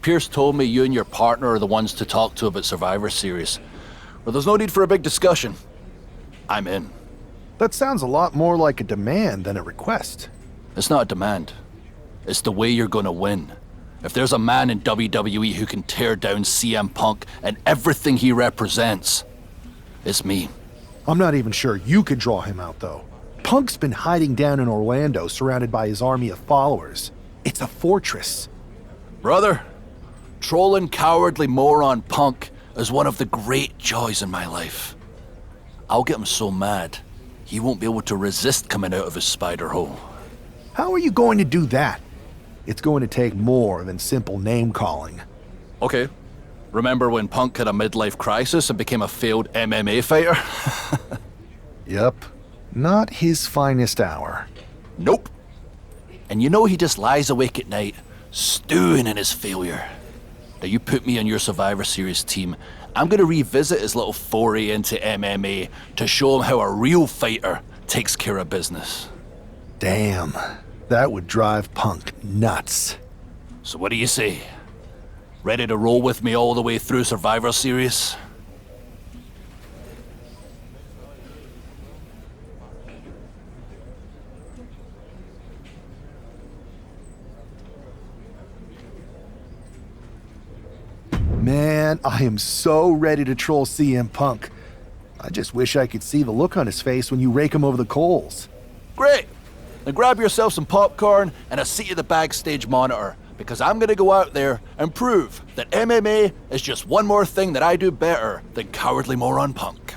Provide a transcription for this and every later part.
Pierce told me you and your partner are the ones to talk to about Survivor Series. Well, there's no need for a big discussion. I'm in. That sounds a lot more like a demand than a request. It's not a demand. It's the way you're gonna win. If there's a man in WWE who can tear down CM Punk and everything he represents, it's me. I'm not even sure you could draw him out, though. Punk's been hiding down in Orlando, surrounded by his army of followers. It's a fortress. Brother, trolling cowardly moron Punk is one of the great joys in my life. I'll get him so mad, he won't be able to resist coming out of his spider hole. How are you going to do that? It's going to take more than simple name-calling. Okay. Remember when Punk had a midlife crisis and became a failed MMA fighter? Yep. Not his finest hour. Nope. And you know he just lies awake at night, stewing in his failure. Now you put me on your Survivor Series team, I'm gonna revisit his little foray into MMA to show him how a real fighter takes care of business. Damn. That would drive Punk nuts. So what do you say? Ready to roll with me all the way through Survivor Series? Man, I am so ready to troll CM Punk. I just wish I could see the look on his face when you rake him over the coals. Great! Then grab yourself some popcorn and a seat at the backstage monitor, because I'm gonna go out there and prove that MMA is just one more thing that I do better than cowardly moron Punk.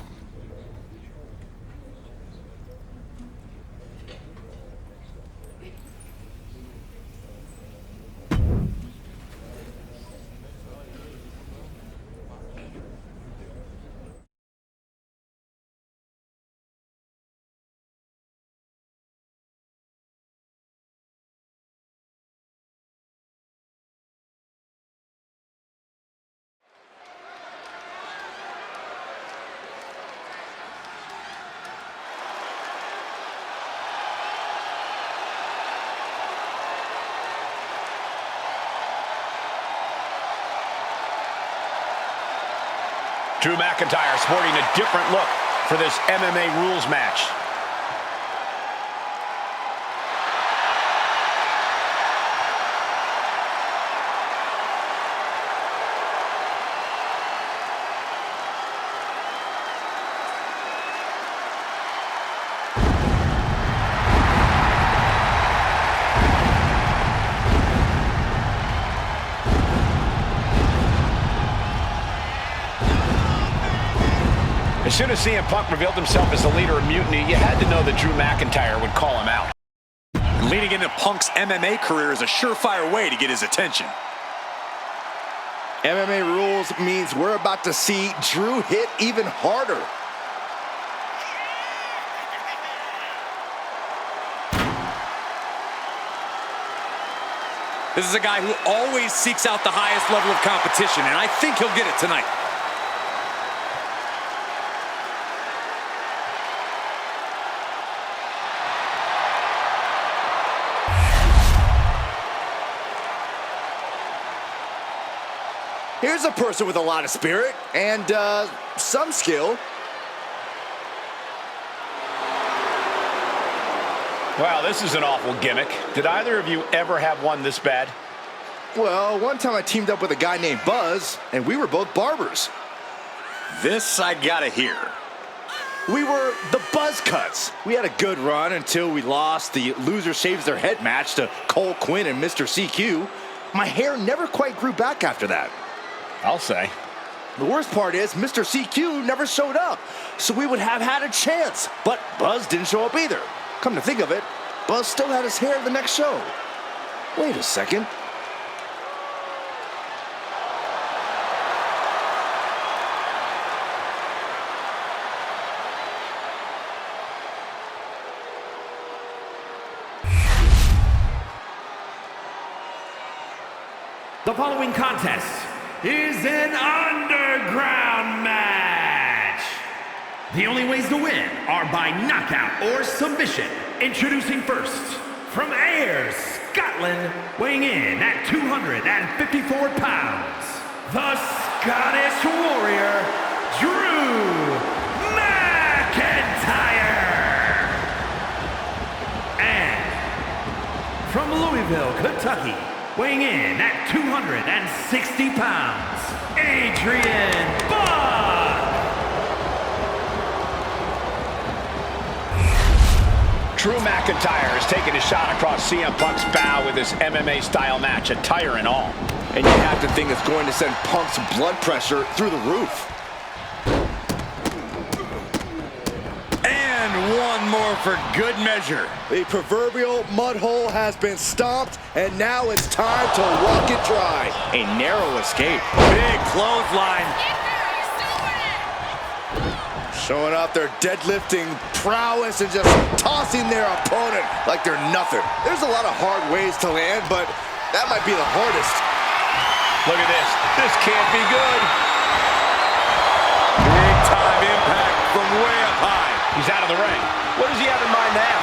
Drew McIntyre sporting a different look for this MMA rules match. As soon as CM Punk revealed himself as the leader of Mutiny, you had to know that Drew McIntyre would call him out. Leading into Punk's MMA career is a surefire way to get his attention. MMA rules means we're about to see Drew hit even harder. This is a guy who always seeks out the highest level of competition, and I think he'll get it tonight. Here's a person with a lot of spirit and some skill. Wow, this is an awful gimmick. Did either of you ever have one this bad? Well, one time I teamed up with a guy named Buzz, and we were both barbers. This I gotta hear. We were the Buzz Cuts. We had a good run until we lost the loser shaves their head match to Cole Quinn and Mr. CQ. My hair never quite grew back after that. I'll say. The worst part is Mr. CQ never showed up, so we would have had a chance, but Buzz didn't show up either. Come to think of it, Buzz still had his hair the next show. Wait a second. The following contest is an underground match. The only ways to win are by knockout or submission. Introducing first, from Ayers, Scotland, weighing in at 254 pounds, the Scottish Warrior, Drew McIntyre. And from Louisville, Kentucky, weighing in at 260 pounds, Adrian Buck. Drew McIntyre is taking a shot across CM Punk's bow with his MMA-style match attire and all. And you have to think it's going to send Punk's blood pressure through the roof. And one more for good measure. The proverbial mud hole has been stomped, and now it's time to walk it dry. A narrow escape. Big clothesline. Showing off their deadlifting prowess and just tossing their opponent like they're nothing. There's a lot of hard ways to land, but that might be the hardest. Look at this. This can't be good. Big time impact from way up high. He's out of the ring. What does he have in mind now?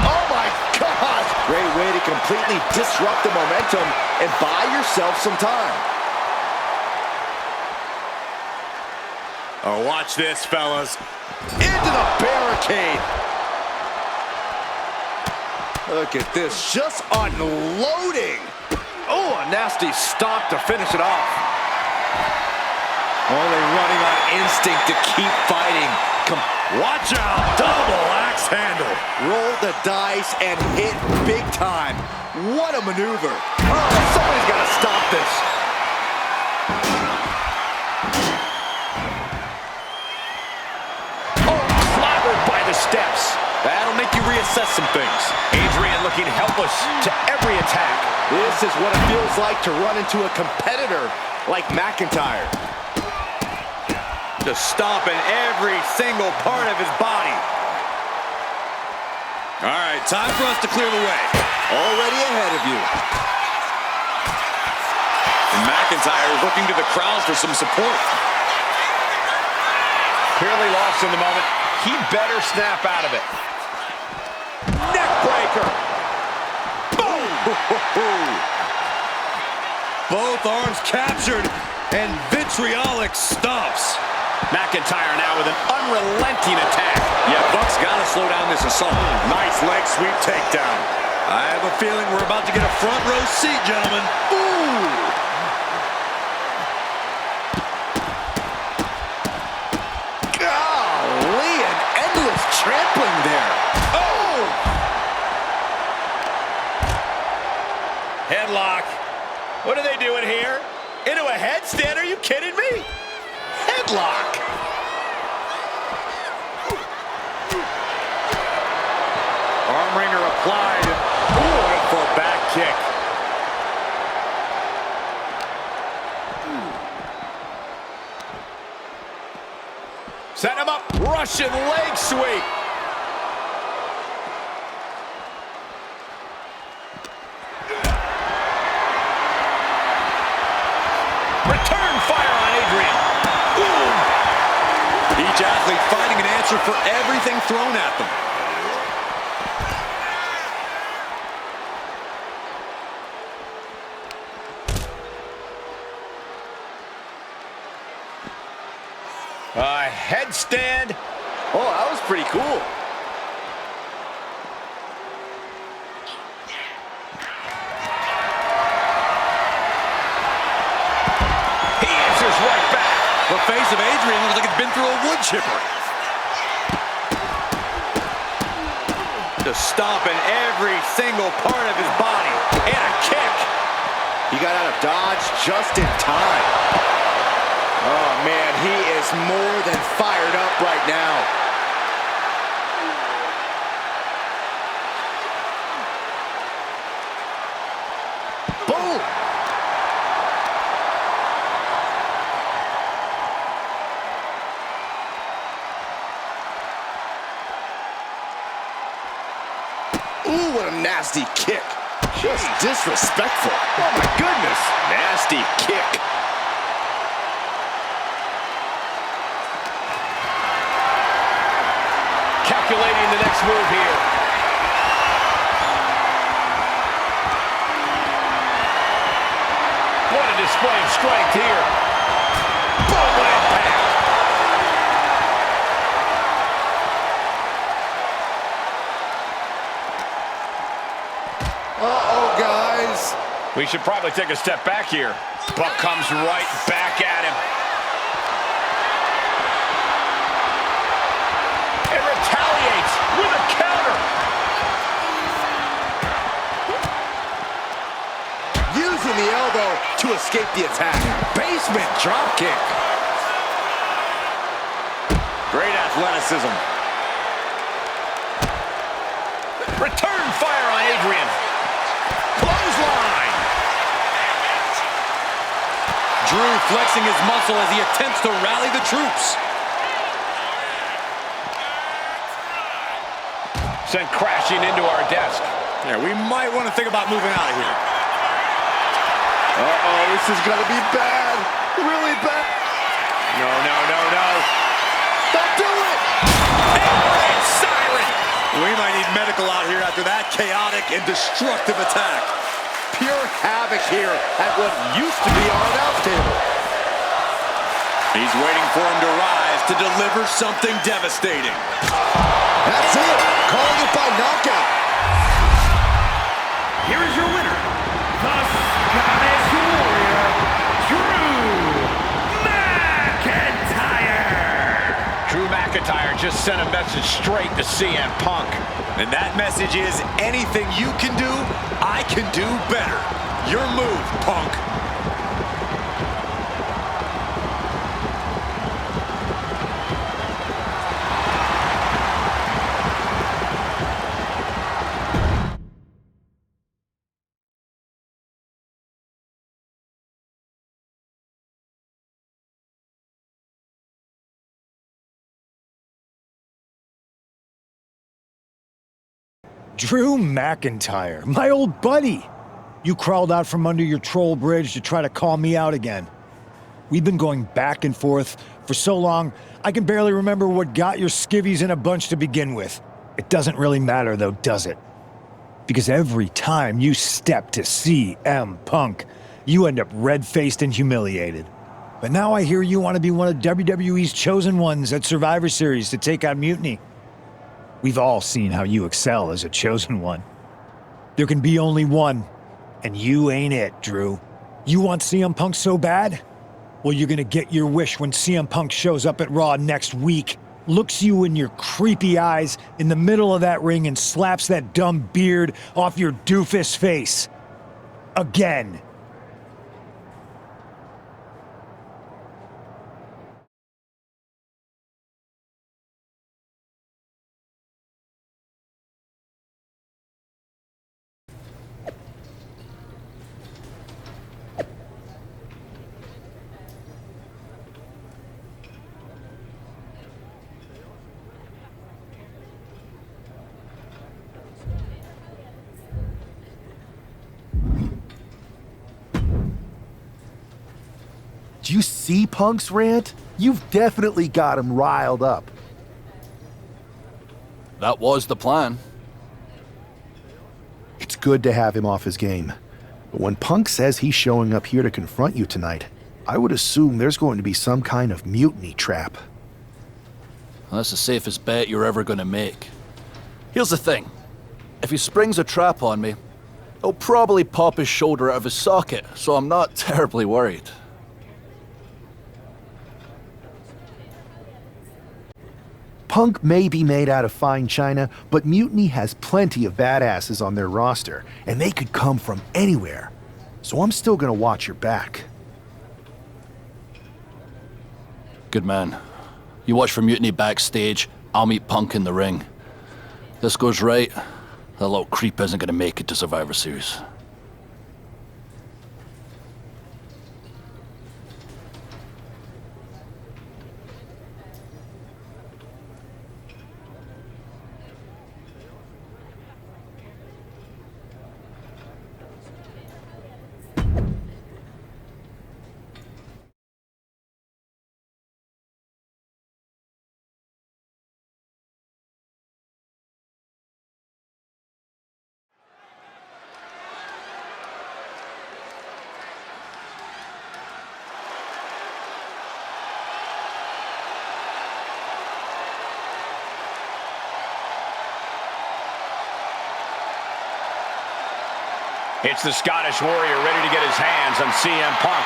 Oh my God! Great way to completely disrupt the momentum and buy yourself some time. Oh, watch this, fellas. Into the barricade. Look at this, just unloading. Oh, a nasty stop to finish it off. Only running on instinct to keep fighting. Watch out, double axe handle. Roll the dice and hit big time. What a maneuver. Oh, somebody's got to stop this. Steps. That'll make you reassess some things. Adrian looking helpless to every attack. This is what it feels like to run into a competitor like McIntyre. Just stomping every single part of his body. All right, time for us to clear the way. Already ahead of you. And McIntyre is looking to the crowd for some support. Clearly lost in the moment. He better snap out of it. Neck breaker. Boom! Both arms captured and vitriolic stomps. McIntyre now with an unrelenting attack. Yeah, Buck's got to slow down this assault. Nice leg sweep takedown. I have a feeling we're about to get a front row seat, gentlemen. Ooh! Trampling there. Oh! Headlock. What are they doing here? Into a headstand? Are you kidding me? Headlock. Arm wringer applied. Ooh, for a back kick. Set him up. Russian leg sweep. Return fire on Adrian. Boom. Each athlete finding an answer for everything thrown at them. Headstand. Oh, that was pretty cool. He answers right back. The face of Adrian looks like it's been through a wood chipper. Just stomping every single part of his body. And a kick. He got out of dodge just in time. Oh, man, he is more than fired up right now. Boom! Ooh, what a nasty kick. Just disrespectful. Oh, my goodness. Nasty kick. Calculating the next move here. strength here. Boom, what impact. Uh-oh, guys. We should probably take a step back here. Buck comes right back at him. And retaliates with a counter. Using the elbow to escape the attack. Basement dropkick. Great athleticism. Return fire on Adrian. Clothesline. Drew flexing his muscle as he attempts to rally the troops. Sent crashing into our desk. Yeah, we might want to think about moving out of here. Uh-oh, this is gonna be bad. Really bad. No, no, no, no. Don't do it! Red siren. We might need medical out here after that chaotic and destructive attack. Pure havoc here at what used to be our announce table. He's waiting for him to rise to deliver something devastating. That's it. Calling it by knockout. Here is your winner, the Scottish Warrior, Drew McIntyre. Drew McIntyre just sent a message straight to CM Punk. And that message is, anything you can do, I can do better. Your move, Punk. Drew McIntyre, my old buddy. You crawled out from under your troll bridge to try to call me out again. We've been going back and forth for so long, I can barely remember what got your skivvies in a bunch to begin with. It doesn't really matter though, does it? Because every time you step to CM Punk, you end up red-faced and humiliated. But now I hear you want to be one of WWE's chosen ones at Survivor Series to take on Mutiny. We've all seen how you excel as a chosen one. There can be only one, and you ain't it, Drew. You want CM Punk so bad? Well, you're gonna get your wish when CM Punk shows up at Raw next week, looks you in your creepy eyes in the middle of that ring and slaps that dumb beard off your doofus face. Again. Do you see Punk's rant? You've definitely got him riled up. That was the plan. It's good to have him off his game. But when Punk says he's showing up here to confront you tonight, I would assume there's going to be some kind of mutiny trap. Well, that's the safest bet you're ever going to make. Here's the thing. If he springs a trap on me, he'll probably pop his shoulder out of his socket, so I'm not terribly worried. Punk may be made out of fine china, but Mutiny has plenty of badasses on their roster, and they could come from anywhere. So I'm still gonna watch your back. Good man. You watch for Mutiny backstage, I'll meet Punk in the ring. This goes right, that little creep isn't gonna make it to Survivor Series. It's the Scottish Warrior ready to get his hands on CM Punk.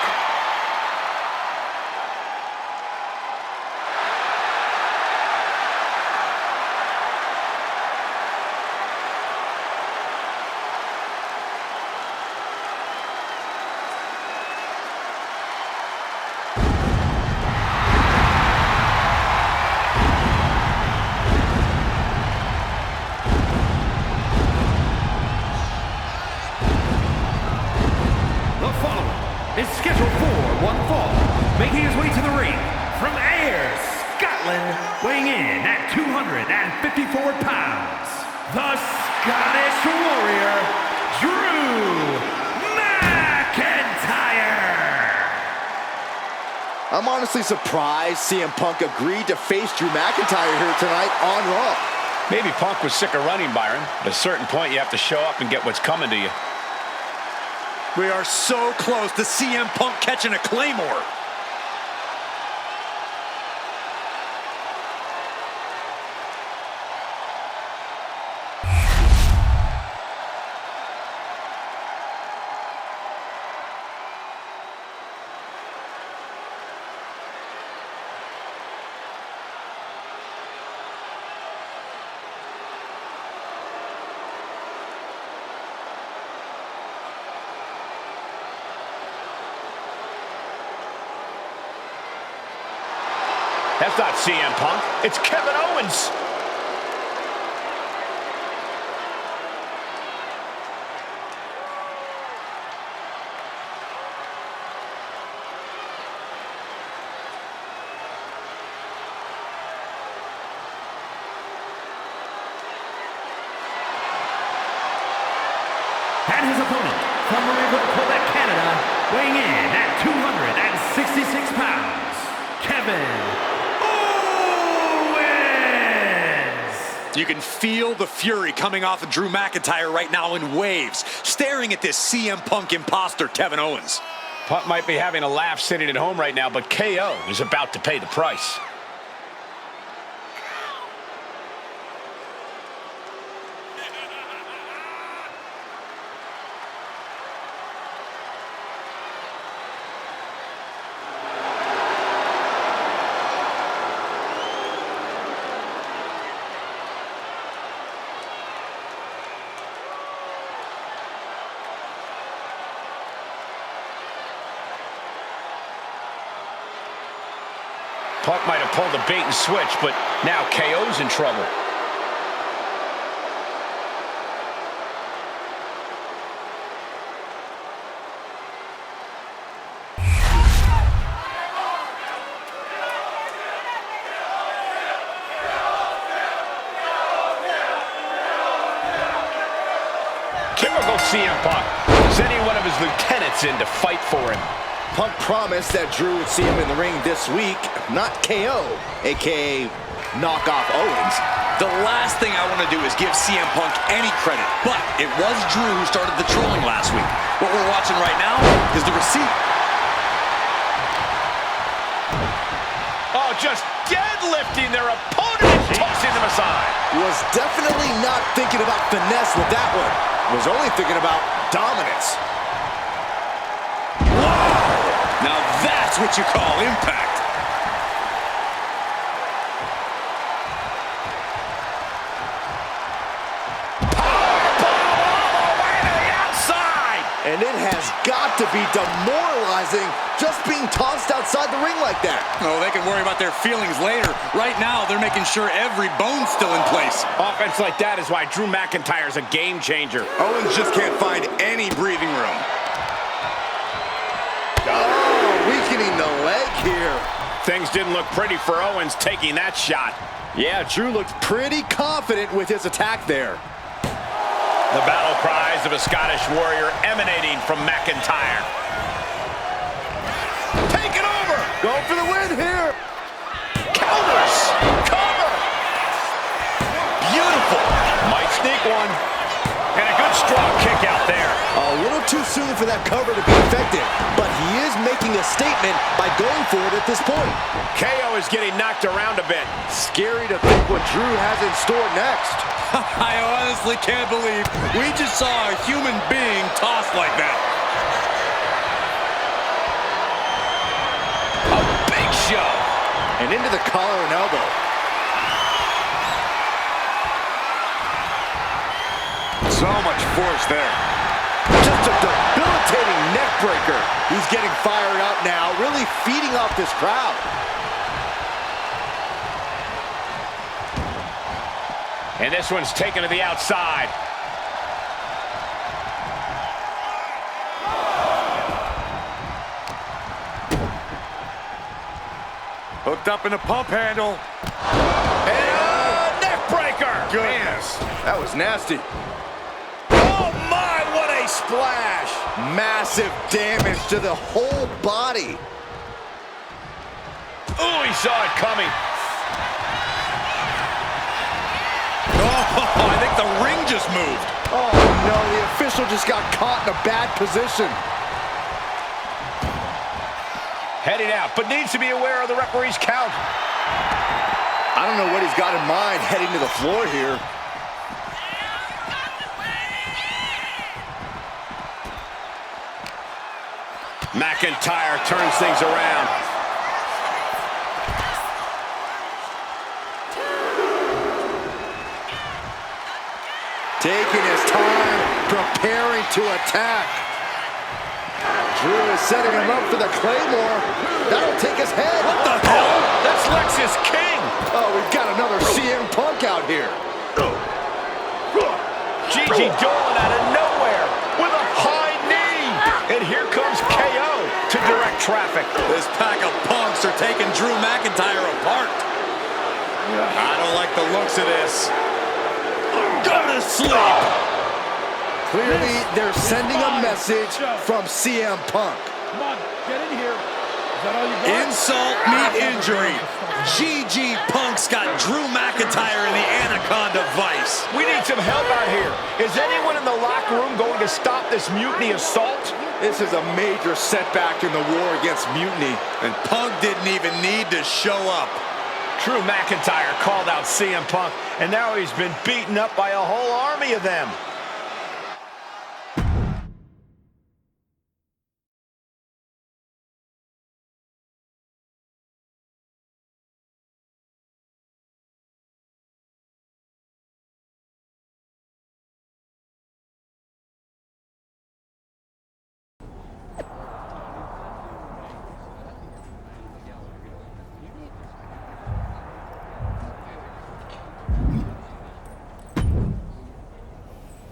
Is scheduled for one fall, making his way to the ring from Ayr, Scotland, weighing in at 254 pounds, the Scottish Warrior, Drew McIntyre. I'm honestly surprised CM Punk agreed to face Drew McIntyre here tonight on Raw. Maybe Punk was sick of running, Byron. At a certain point, you have to show up and get what's coming to you. We are so close to CM Punk catching a Claymore. That's not CM Punk. It's Kevin Owens. And his opponent from Marieville, Quebec, Canada, weighing in at 266 pounds, Kevin. You can feel the fury coming off of Drew McIntyre right now in waves, staring at this CM Punk imposter, Kevin Owens. Punk might be having a laugh sitting at home right now, but KO is about to pay the price. Punk might have pulled a bait and switch, but now KO's in trouble. Typical CM Punk. Sending one of his lieutenants in to fight for him. Punk promised that Drew would see him in the ring this week, not KO, a.k.a. knock off Owens. The last thing I want to do is give CM Punk any credit, but it was Drew who started the trolling last week. What we're watching right now is the receipt. Oh, just deadlifting their opponent and tossing them aside. Was definitely not thinking about finesse with that one. Was only thinking about dominance. Now that's what you call impact. Powerbomb all the way to the outside. And it has got to be demoralizing just being tossed outside the ring like that. Oh, they can worry about their feelings later. Right now, they're making sure every bone's still in place. Offense like that is why Drew McIntyre's a game changer. Owens just can't find any breathing room. Weakening the leg here. Things didn't look pretty for Owens taking that shot. Yeah, Drew looked pretty confident with his attack there. The battle cries of a Scottish Warrior emanating from McIntyre. Take it over! Go for the win here. Counters! Cover! Beautiful! Might sneak one. And a good strong kick out there. A little too soon for that cover to be effective, but he is making a statement by going for it at this point. KO is getting knocked around a bit. Scary to think what Drew has in store next. I honestly can't believe we just saw a human being tossed like that. A big shove. And into the collar and elbow. So much force there. Just a debilitating neck breaker. He's getting fired up now, really feeding off this crowd. And this one's taken to the outside. Hooked up in the pump handle. And a neck breaker. Goodness. That was nasty. Oh my, what a splash. Massive damage to the whole body. Oh, he saw it coming. Oh, I think the ring just moved. Oh no, the official just got caught in a bad position. Heading out, but needs to be aware of the referee's count. I don't know what he's got in mind heading to the floor here. McIntyre turns things around. Taking his time, preparing to attack. Drew is setting him up for the Claymore. That'll take his head. What the hell? That's Lexus King. Oh, we've got another CM Punk out here. Gigi Dolan out of nowhere with a high knee. And here comes KO to direct traffic. This pack of punks are taking Drew McIntyre apart. I don't like the looks of this. Go to sleep. Clearly, they're sending a message from CM Punk. Come on, get in here. Is that all you got? Insult meet injury. GG Punk's got Drew McIntyre in the Anaconda Vice. We need some help out here. Is anyone in the locker room going to stop this mutiny assault? This is a major setback in the war against mutiny. And Punk didn't even need to show up. Drew McIntyre called out CM Punk, and now he's been beaten up by a whole army of them.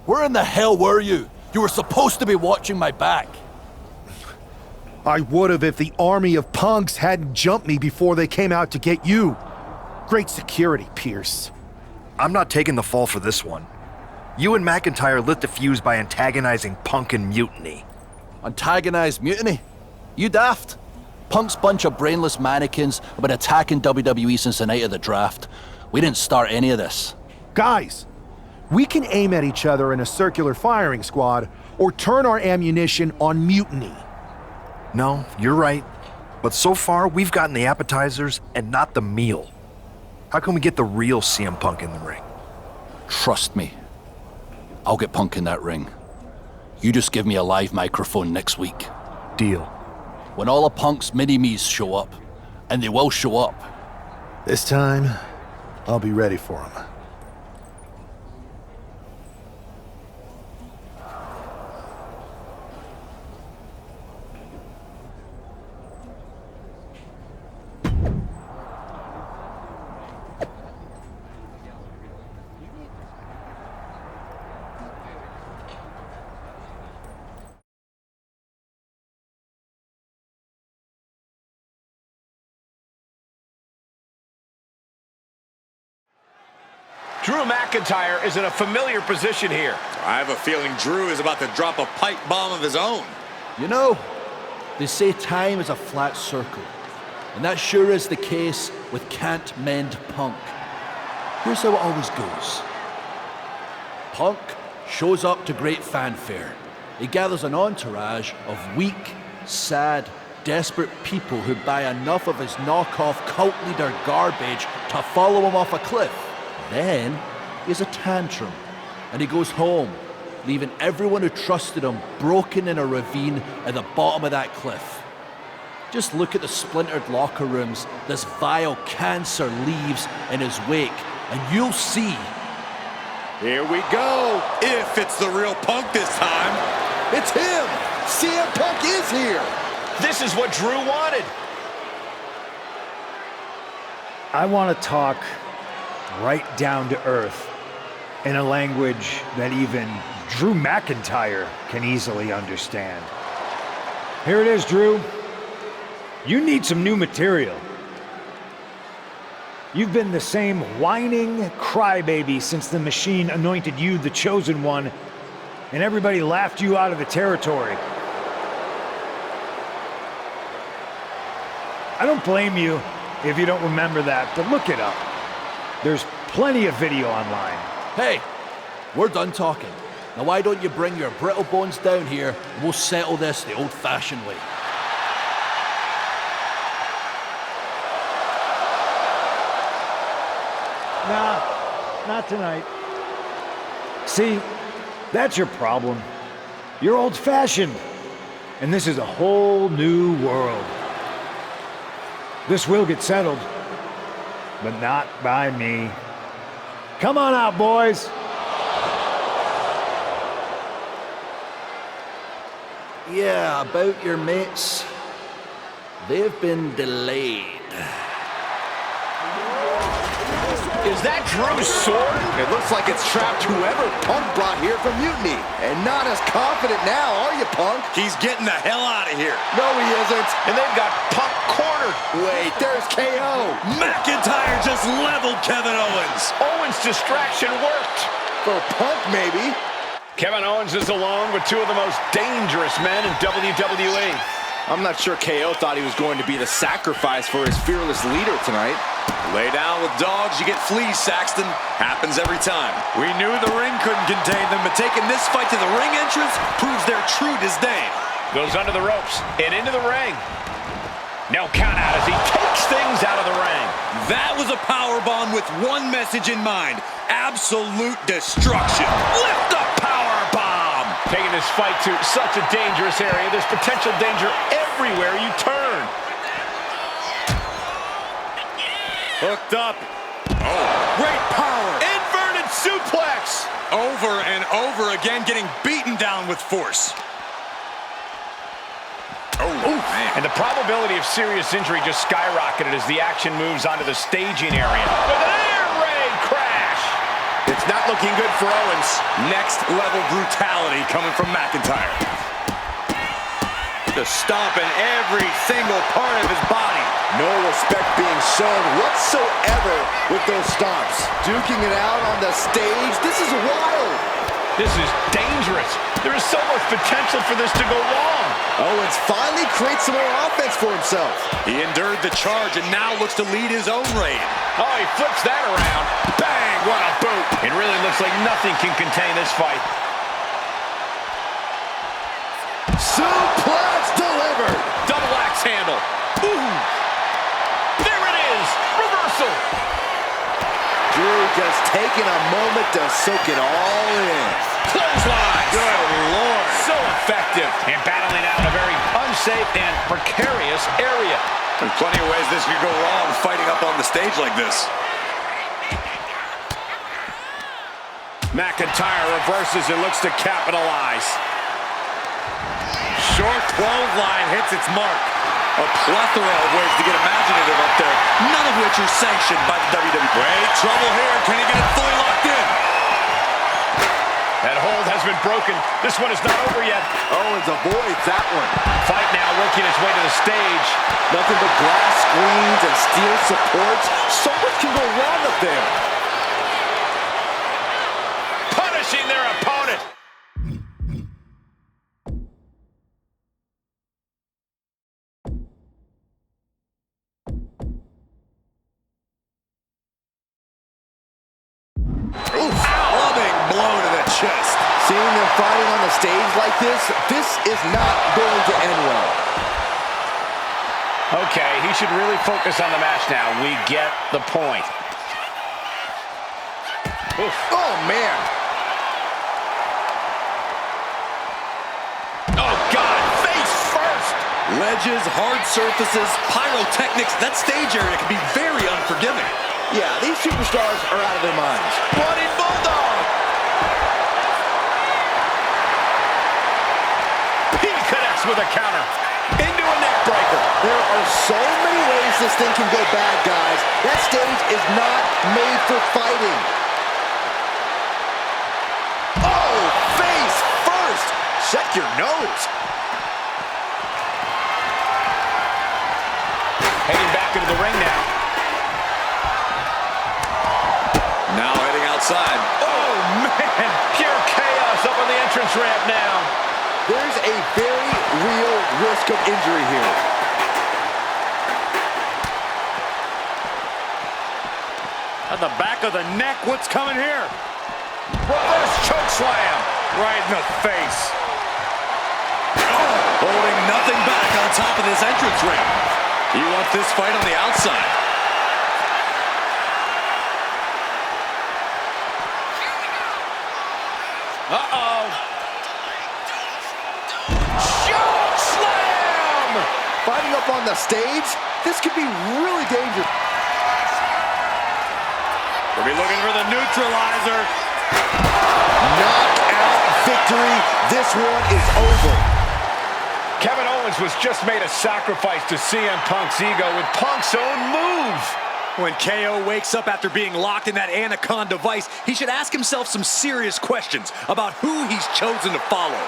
Where in the hell were you? You were supposed to be watching my back. I would have if the army of punks hadn't jumped me before they came out to get you. Great security, Pierce. I'm not taking the fall for this one. You and McIntyre lit the fuse by antagonizing Punk and Mutiny. Antagonized mutiny? You daft? Punk's bunch of brainless mannequins have been attacking WWE since the night of the draft. We didn't start any of this. Guys, we can aim at each other in a circular firing squad or turn our ammunition on Mutiny. No, you're right. But so far, we've gotten the appetizers and not the meal. How can we get the real CM Punk in the ring? Trust me. I'll get Punk in that ring. You just give me a live microphone next week. Deal. When all of Punk's mini-me's show up, and they will show up. This time, I'll be ready for him. Drew McIntyre is in a familiar position here. I have a feeling Drew is about to drop a pipe bomb of his own. You know, they say time is a flat circle. And that sure is the case with Can't Mend Punk. Here's how it always goes. Punk shows up to great fanfare. He gathers an entourage of weak, sad, desperate people who buy enough of his knockoff cult leader garbage to follow him off a cliff. Then he has a tantrum and he goes home, leaving everyone who trusted him broken in a ravine at the bottom of that cliff. Just look at the splintered locker rooms this vile cancer leaves in his wake, and you'll see. Here we go. If it's the real Punk this time. It's him. CM Punk is here. This is what Drew wanted. I want to talk right down to earth in a language that even Drew McIntyre can easily understand. Here it is, Drew. You need some new material. You've been the same whining crybaby since the Machine anointed you the chosen one, and everybody laughed you out of the territory. I don't blame you if you don't remember that, but look it up. There's plenty of video online. Hey, we're done talking. Now why don't you bring your brittle bones down here and we'll settle this the old-fashioned way. Nah, not tonight. See, that's your problem. You're old-fashioned, and this is a whole new world. This will get settled, but not by me. Come on out, boys. Yeah, about your mates. They've been delayed. Is that Drew's sword? It looks like it's trapped whoever Punk brought here from Mutiny. And not as confident now, are you, Punk? He's getting the hell out of here. No, he isn't. And they've got Punk cornered. Wait, there's KO. McIntyre just leveled Kevin Owens. Owens' distraction worked. For Punk, maybe. Kevin Owens is alone with two of the most dangerous men in WWE. I'm not sure KO thought he was going to be the sacrifice for his fearless leader tonight. Lay down with dogs, you get fleas, Saxton. Happens every time. We knew the ring couldn't contain them, but taking this fight to the ring entrance proves their true disdain. Goes under the ropes and into the ring. No count out as he takes things out of the ring. That was a powerbomb with one message in mind. Absolute destruction. Lift the powerbomb. Taking this fight to such a dangerous area. There's potential danger everywhere you turn. Hooked up. Oh, great power. Inverted suplex. Over and over again, getting beaten down with force. Oh, man. And the probability of serious injury just skyrocketed as the action moves onto the staging area. With an air raid crash. It's not looking good for Owens. Next level brutality coming from McIntyre. Just stomping every single part of his body. No respect being shown whatsoever with those stomps. Duking it out on the stage. This is wild. This is dangerous. There is so much potential for this to go wrong. Owens finally creates some more offense for himself. He endured the charge and now looks to lead his own raid. Oh, he flips that around. Bang, what a boot. It really looks like nothing can contain this fight. Suplex delivered. Double axe handle. Ooh. There it is. Reversal. Drew just taking a moment to soak it all in. Clothesline. Good Lord. So effective. And battling out in a very unsafe and precarious area. There's plenty of ways this could go wrong fighting up on the stage like this. McIntyre reverses and looks to capitalize. Short clothesline hits its mark. A plethora of ways to get imaginative up there, none of which are sanctioned by the WWE. Wait, trouble here. Can he get it fully locked in? That hold has been broken. This one is not over yet. Owens avoids that one. Fight now working its way to the stage. Nothing but glass screens and steel supports. So much can go wrong up there. Punishing their opponent. Oof, loving blow to the chest. Seeing them fighting on the stage like this is not going to end well. Okay, he should really focus on the match now. We get the point. Oof. Oh, man. Oh, God, face first. Ledges, hard surfaces, pyrotechnics. That stage area can be very unforgiving. Yeah, these superstars are out of their minds. Running Bulldog. He connects with a counter. Into a neck breaker. There are so many ways this thing can go bad, guys. That stage is not made for fighting. Oh, face first. Check your nose. Heading back into the ring now. Now heading outside. Oh, man. Pure chaos up on the entrance ramp now. There's a very real risk of injury here. At the back of the neck, what's coming here? Reverse choke slam. Right in the face. Holding nothing back on top of this entrance ring. You want this fight on the outside. Uh-oh. Choke slam! Fighting up on the stage, this could be really dangerous. We'll be looking for the neutralizer. Knockout victory. This one is over. Kevin Owens was just made a sacrifice to CM Punk's ego with Punk's own move. When KO wakes up after being locked in that Anaconda device, he should ask himself some serious questions about who he's chosen to follow.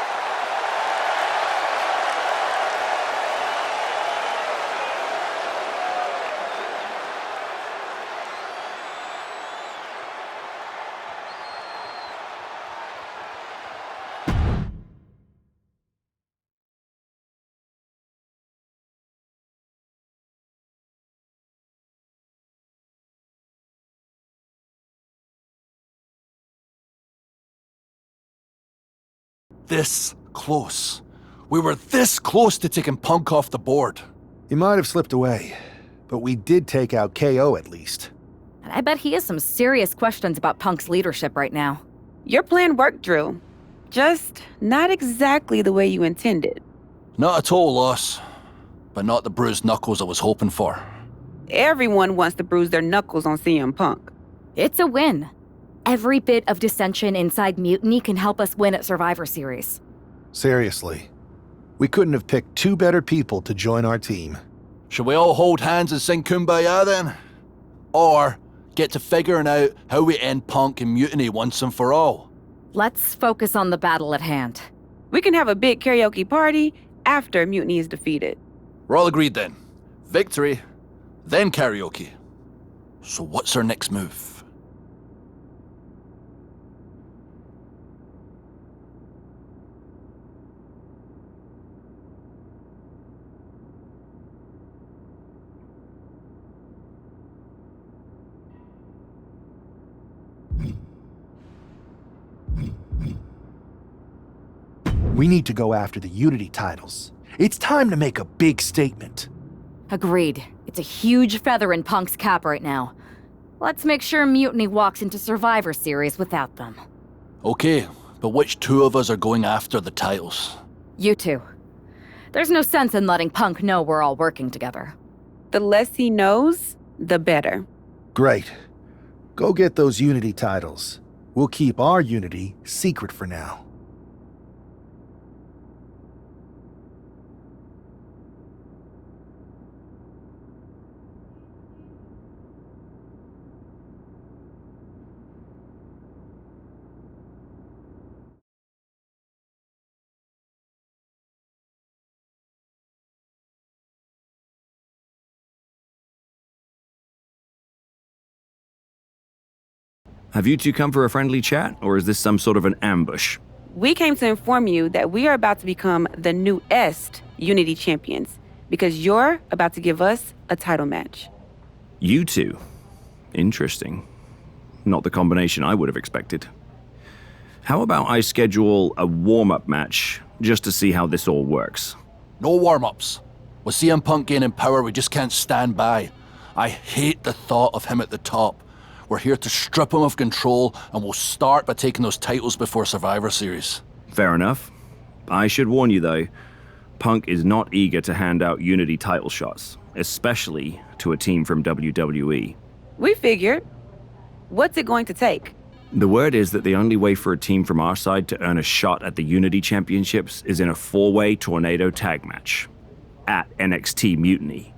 This close. We were this close to taking Punk off the board. He might have slipped away, but we did take out KO at least. And I bet he has some serious questions about Punk's leadership right now. Your plan worked, Drew. Just not exactly the way you intended. Not at all, Loss. But not the bruised knuckles I was hoping for. Everyone wants to bruise their knuckles on CM Punk. It's a win. Every bit of dissension inside Mutiny can help us win at Survivor Series. Seriously. We couldn't have picked two better people to join our team. Should we all hold hands and sing Kumbaya then? Or get to figuring out how we end Punk and Mutiny once and for all? Let's focus on the battle at hand. We can have a big karaoke party after Mutiny is defeated. We're all agreed then. Victory, then karaoke. So what's our next move? We need to go after the Unity titles. It's time to make a big statement. Agreed. It's a huge feather in Punk's cap right now. Let's make sure Mutiny walks into Survivor Series without them. Okay, but which two of us are going after the titles? You two. There's no sense in letting Punk know we're all working together. The less he knows, the better. Great. Go get those Unity titles. We'll keep our Unity secret for now. Have you two come for a friendly chat, or is this some sort of an ambush? We came to inform you that we are about to become the newest Unity champions because you're about to give us a title match. You two? Interesting. Not the combination I would have expected. How about I schedule a warm-up match just to see how this all works? No warm-ups. With CM Punk gaining power, we just can't stand by. I hate the thought of him at the top. We're here to strip him of control, and we'll start by taking those titles before Survivor Series. Fair enough. I should warn you, though, Punk is not eager to hand out Unity title shots, especially to a team from WWE. We figured. What's it going to take? The word is that the only way for a team from our side to earn a shot at the Unity Championships is in a 4-way tornado tag match at NXT Mutiny.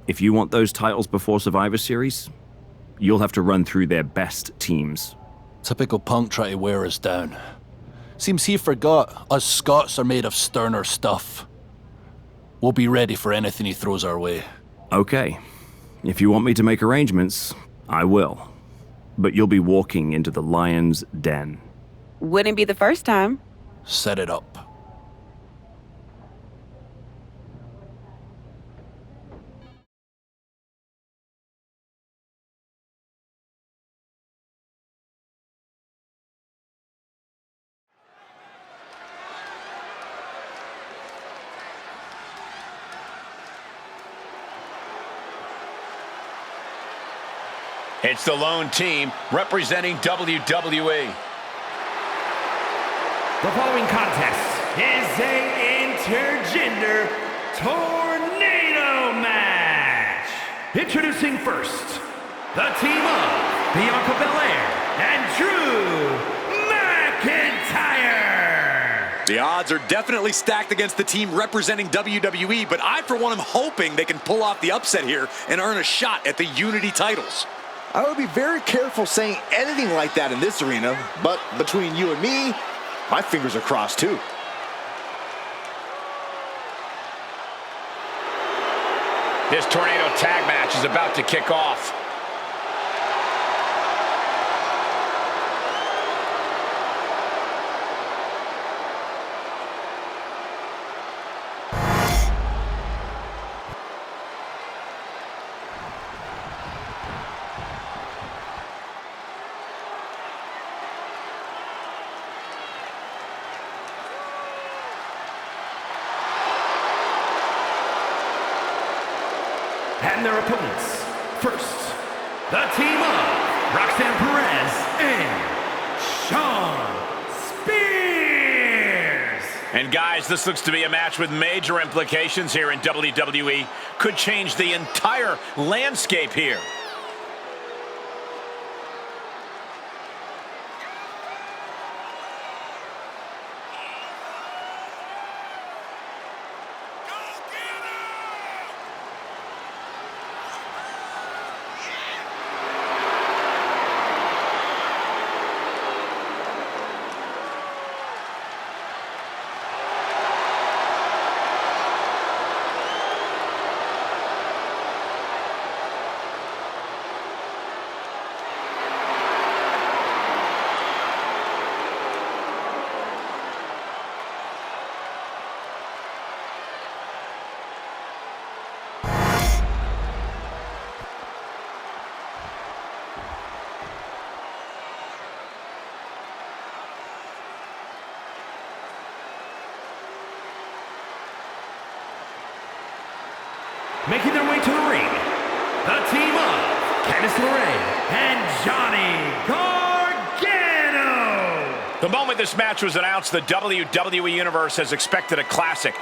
If you want those titles before Survivor Series, you'll have to run through their best teams. Typical Punk try to wear us down. Seems he forgot us Scots are made of sterner stuff. We'll be ready for anything he throws our way. Okay. If you want me to make arrangements, I will. But you'll be walking into the lion's den. Wouldn't be the first time. Set it up. It's the lone team representing WWE. The following contest is a intergender tornado match. Introducing first, the team of Bianca Belair and Drew McIntyre. The odds are definitely stacked against the team representing WWE, but I, for one, am hoping they can pull off the upset here and earn a shot at the Unity titles. I would be very careful saying anything like that in this arena, but between you and me, my fingers are crossed too. This tornado tag match is about to kick off. And their opponents. First, the team of Roxanne Perez and Shawn Spears. And guys, this looks to be a match with major implications here in WWE. Could change the entire landscape here. Making their way to the ring, the team of Candice LeRae and Johnny Gargano. The moment this match was announced, the WWE Universe has expected a classic.